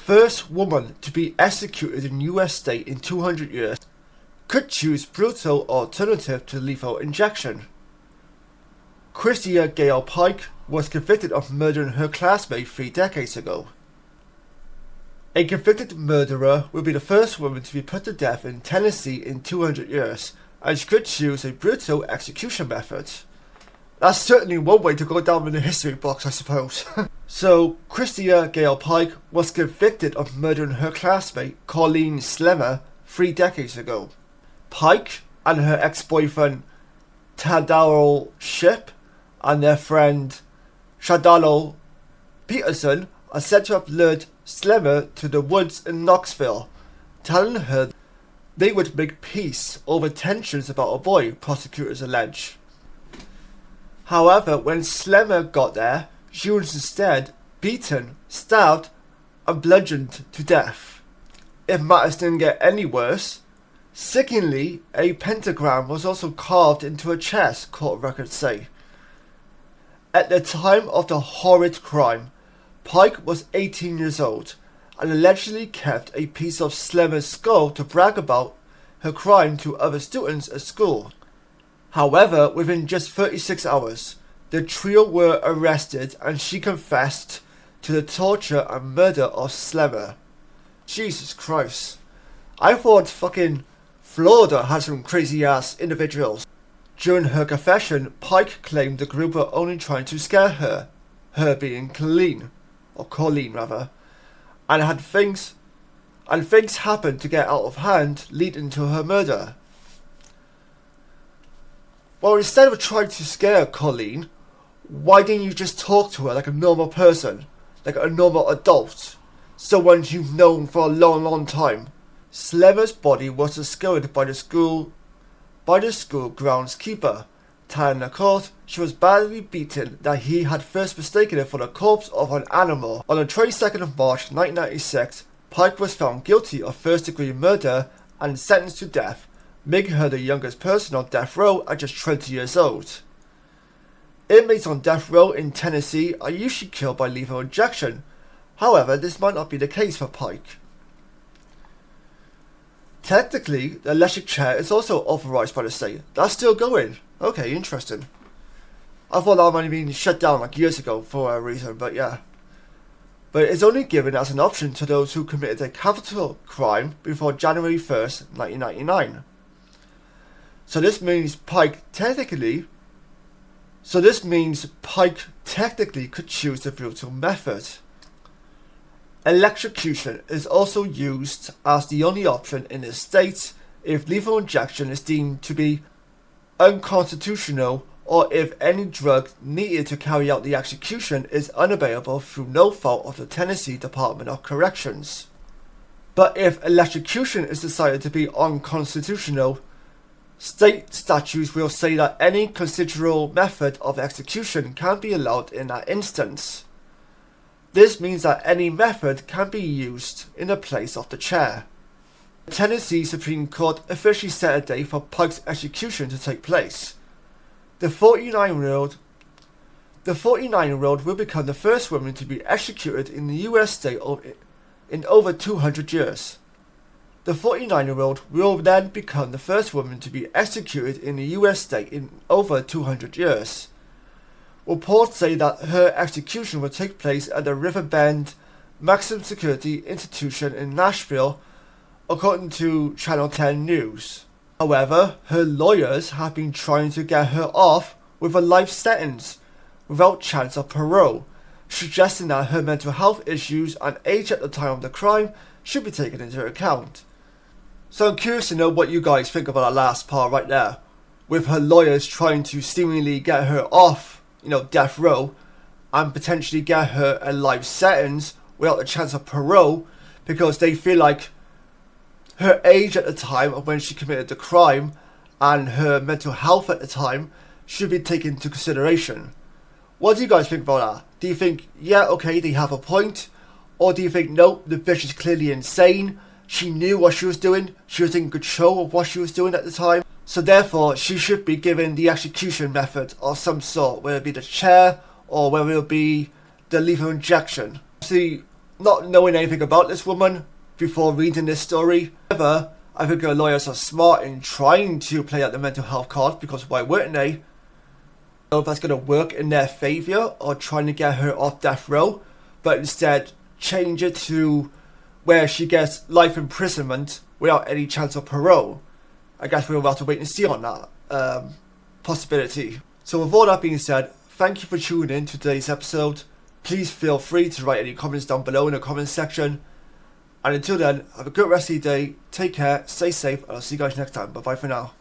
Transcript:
first woman to be executed in US state in 200 years, could choose brutal alternative to lethal injection. Christa Pike was convicted of murdering her classmate 3 decades ago. A convicted murderer will be the first woman to be put to death in Tennessee in 200 years, and she could choose a brutal execution method. That's certainly one way to go down in the history books, I suppose. So, Christa Pike was convicted of murdering her classmate, Colleen Slemmer, 3 decades ago. Pike and her ex-boyfriend, Tadaro Ship, and their friend, Shadalo Peterson, are said to have lured Slemmer to the woods in Knoxville, telling her they would make peace over tensions about a boy, prosecutors allege. However, when Slemmer got there, she was instead beaten, stabbed, and bludgeoned to death. If matters didn't get any worse, sickeningly, a pentagram was also carved into her chest, court records say. At the time of the horrid crime, Pike was 18 years old and allegedly kept a piece of Slemmer's skull to brag about her crime to other students at school. However, within just 36 hours, the trio were arrested and she confessed to the torture and murder of Slemmer. Jesus Christ. I thought fucking Florida had some crazy ass individuals. During her confession, Pike claimed the group were only trying to scare her being Colleen rather, and things happened to get out of hand, leading to her murder. Well, instead of trying to scare Colleen, why didn't you just talk to her like a normal person, like a normal adult, someone you've known for a long time? Slemmer's body was discovered by the school groundskeeper, telling the court she was badly beaten, that he had first mistaken her for the corpse of an animal. On the 22nd of March 1996, Pike was found guilty of first-degree murder and sentenced to death, making her the youngest person on death row at just 20 years old. Inmates on death row in Tennessee are usually killed by lethal injection. However, this might not be the case for Pike. Technically, the electric chair is also authorized by the state. That's still going. Okay, interesting. I thought that might have been shut down like years ago for a reason, but yeah. But it's only given as an option to those who committed a capital crime before January 1st, 1999. So this means Pike technically could choose the brutal method. Electrocution is also used as the only option in the states if lethal injection is deemed to be unconstitutional, or if any drug needed to carry out the execution is unavailable through no fault of the Tennessee Department of Corrections. But if electrocution is decided to be unconstitutional, state statutes will say that any constitutional method of execution can be allowed in that instance. This means that any method can be used in the place of the chair. The Tennessee Supreme Court officially set a date for Pike's execution to take place. The 49-year-old will become the first woman to be executed in the US state in over 200 years. The 49-year-old will then become the first woman to be executed in the US state in over 200 years. Reports say that her execution will take place at the Riverbend Maximum Security Institution in Nashville, according to Channel 10 News. However, her lawyers have been trying to get her off with a life sentence without chance of parole, suggesting that her mental health issues and age at the time of the crime should be taken into account. So I'm curious to know what you guys think about that last part right there, with her lawyers trying to seemingly get her off, death row, and potentially get her a life sentence without a chance of parole, because they feel like her age at the time of when she committed the crime and her mental health at the time should be taken into consideration. What do you guys think about that? Do you think, yeah, okay, they have a point? Or do you think, nope, the bitch is clearly insane, she knew what she was doing, she was in control of what she was doing at the time, so therefore she should be given the execution method of some sort, whether it be the chair or whether it be the lethal injection? See, not knowing anything about this woman before reading this story. However, I think her lawyers are smart in trying to play out the mental health card, because why wouldn't they? I don't know if that's going to work in their favour or trying to get her off death row, but instead change it to where she gets life imprisonment without any chance of parole. I guess we'll have to wait and see on that possibility. So with all that being said, thank you for tuning in to today's episode. Please feel free to write any comments down below in the comments section. And until then, have a good rest of your day, take care, stay safe, and I'll see you guys next time. Bye bye for now.